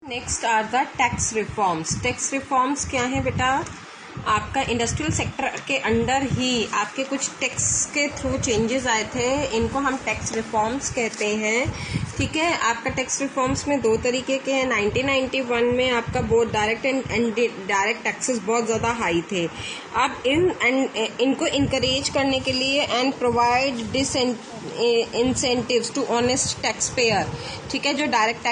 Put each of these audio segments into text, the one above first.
Next are the tax reforms. Tax reforms क्या है बेटा? आपका इंडस्ट्रियल सेक्टर के अंडर ही आपके कुछ टैक्स के थ्रू चेंजेस आए थे, इनको हम टैक्स रिफॉर्म्स कहते हैं। ठीक है, आपका टैक्स रिफॉर्म्स में दो तरीके के हैं। 1991 में आपका बहुत डायरेक्ट एंड डायरेक्ट टैक्सेस बहुत ज़्यादा हाई थे। अब इनको इनकरेज करने के लिए and provide incentives to honest tax payer, ठीक है, जो डायरेक्ट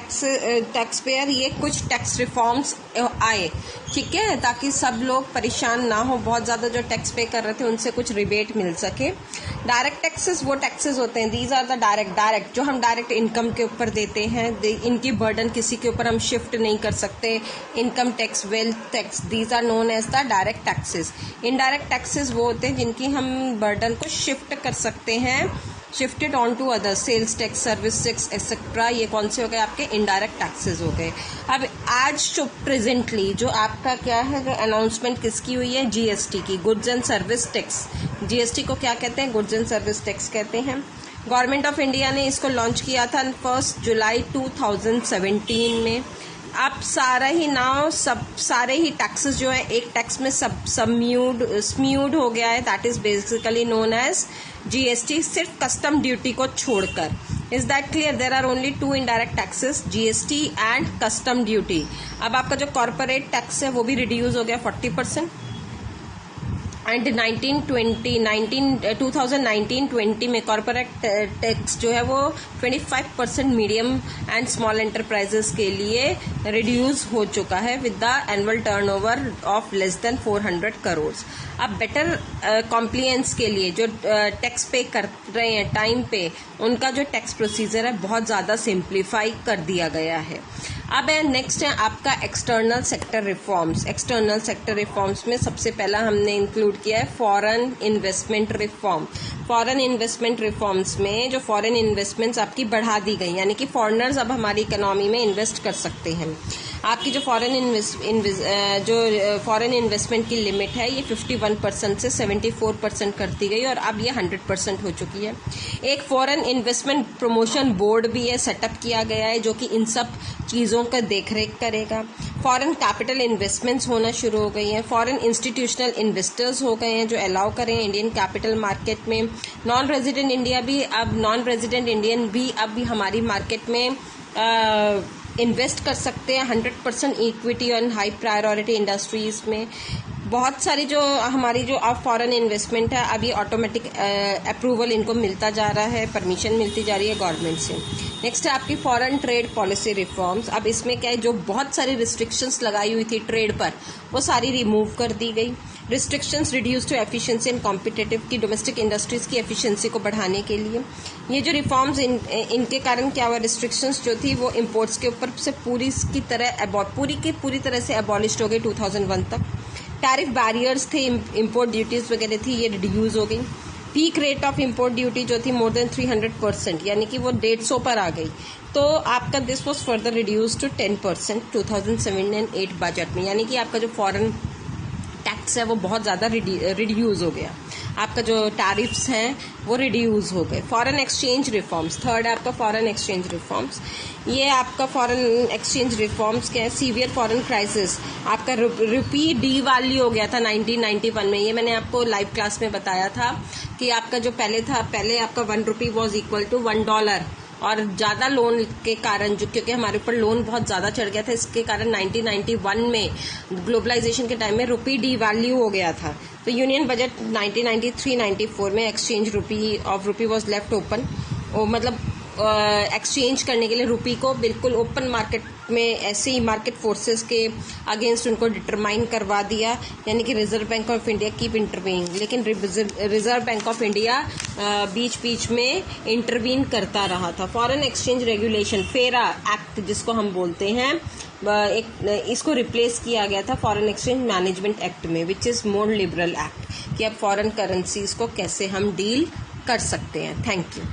टैक्स पेयर, ये कुछ टैक्स रिफॉर्म्स आए, ठीक है, ताकि सब लोग परेशान ना हो, बहुत ज़्यादा जो टैक्स पे कर रहे थे उनसे कुछ रिबेट मिल सके। डायरेक्ट टैक्सेस वो टैक्सेस होते हैं, दीज आर द डायरेक्ट जो हम डायरेक्ट इनकम के ऊपर देते हैं, इनकी बर्डन किसी के ऊपर हम शिफ्ट नहीं कर सकते। Income tax, wealth tax, these are known as the direct taxes. Indirect taxes वो होते हैं जिनकी हम बर्डन को शिफ्ट कर सकते हैं, shifted on to other, sales tax, service tax etcetera. ये कौन से हो गए? आपके इनडायरेक्ट टैक्सेस हो गए। अब आज जो प्रेजेंटली जो आपका क्या है, जो अनाउंसमेंट किसकी हुई है? जीएसटी की, goods and service tax. GST को क्या कहते हैं? गुड्स एंड सर्विस टैक्स कहते हैं। गवर्नमेंट ऑफ इंडिया ने इसको लॉन्च किया था 1 जुलाई 2017 में। अब सारे ही टैक्सेस जो है एक टैक्स में स्म्यूड हो गया है, that is basically known as GST, सिर्फ कस्टम ड्यूटी को छोड़कर। Is that clear? There are only 2 indirect taxes, GST and custom duty. अब आपका जो कॉर्पोरेट टैक्स है वो भी रिड्यूस हो गया 40%। एंड 2019-20 में कॉर्पोरेट टैक्स जो है वो 25% मीडियम एंड स्मॉल एंटरप्राइजेस के लिए रिड्यूस हो चुका है with the annual turnover of less than 400 crore. अब बेटर कॉम्प्लियंस के लिए जो टैक्स पे कर रहे हैं टाइम पे, उनका जो टैक्स प्रोसीजर है बहुत ज़्यादा सिंप्लीफाई कर दिया गया है। अब नेक्स्ट है आपका external sector reforms. External sector reforms में सबसे पहला हमने इंक्लूड किया है foreign investment reform. Foreign investment reforms में जो फॉरेन इन्वेस्टमेंट्स आपकी बढ़ा दी गई, यानी कि फॉरेनर्स अब हमारी इकोनॉमी में इन्वेस्ट कर सकते हैं। आपकी जो फॉरेन इन्वेस्टमेंट की लिमिट है ये 51% से 74% कर दी गई और अब ये 100% हो चुकी है। एक फॉरेन इन्वेस्टमेंट प्रमोशन बोर्ड भी है, सेटअप किया गया है, जो कि इन सब चीज़ों का देखरेख करेगा। फॉरेन कैपिटल इन्वेस्टमेंट्स होना शुरू हो गई हैं। फॉरेन इंस्टीट्यूशनल इन्वेस्टर्स हो गए हैं जो अलाउ करें इंडियन कैपिटल मार्केट में। नॉन रेजिडेंट इंडियन भी अब हमारी मार्केट में इन्वेस्ट कर सकते हैं 100% इक्विटी और हाई प्रायोरिटी इंडस्ट्रीज में। बहुत सारी जो हमारी जो अब फॉरेन इन्वेस्टमेंट है, अब ये ऑटोमेटिक अप्रूवल इनको मिलता जा रहा है, परमिशन मिलती जा रही है गवर्नमेंट से। नेक्स्ट है आपकी फॉरेन ट्रेड पॉलिसी रिफॉर्म्स। अब इसमें क्या है, जो बहुत सारी रिस्ट्रिक्शंस लगाई हुई थी ट्रेड पर, वो सारी रिमूव कर दी गई। Restrictions reduce to efficiency and competitive की डोमेस्टिक इंडस्ट्रीज की एफिशिएंसी को बढ़ाने के लिए ये जो रिफॉर्म्स इनके कारण क्या हुआ, रिस्ट्रिक्शंस जो थी वो इम्पोर्ट्स के ऊपर से पूरी तरह से अबॉलिश हो गई 2001 तक। टैरिफ बैरियर्स थे, इम्पोर्ट ड्यूटीज वगैरह थी, ये रिड्यूस हो गई। Peak rate of import duty जो थी मोर देन 300%, यानी कि वो 150 पर आ गई, तो आपका this was further reduce to 10% 2007-8 budget में, यानी कि आपका जो फॉरेन टैक्स है वो बहुत ज़्यादा रिड्यूस हो गया। आपका जो टैरिफ्स हैं वो रिड्यूस हो गए। फॉरेन एक्सचेंज रिफॉर्म्स, थर्ड है आपका फॉरेन एक्सचेंज रिफॉर्म्स। ये आपका फॉरेन एक्सचेंज रिफॉर्म्स क्या है? सीवियर फॉरेन क्राइसिस, आपका रुपी डीवैल्यू हो गया था 1991 में। ये मैंने आपको लाइव क्लास में बताया था कि आपका जो पहले आपका 1 रुपी वॉज इक्वल टू $1, और ज़्यादा लोन के कारण, जो क्योंकि हमारे ऊपर लोन बहुत ज़्यादा चढ़ गया था, इसके कारण 1991 में ग्लोबलाइजेशन के टाइम में रुपी डीवैल्यू हो गया था। तो यूनियन बजट 1993-94 में exchange rupee was left open, मतलब एक्सचेंज करने के लिए रुपी को बिल्कुल ओपन मार्केट में ऐसे ही मार्केट फोर्सेस के अगेंस्ट उनको डिटरमाइन करवा दिया, यानी कि reserve bank of India keep intervene. लेकिन रिजर्व बैंक ऑफ इंडिया बीच में इंटरवीन करता रहा था। Foreign exchange regulation, FERA act जिसको हम बोलते हैं, इसको रिप्लेस किया गया था फॉरेन एक्सचेंज मैनेजमेंट एक्ट में, which is more liberal act, कि अब फॉरेन करेंसीज को कैसे हम डील कर सकते हैं। Thank you.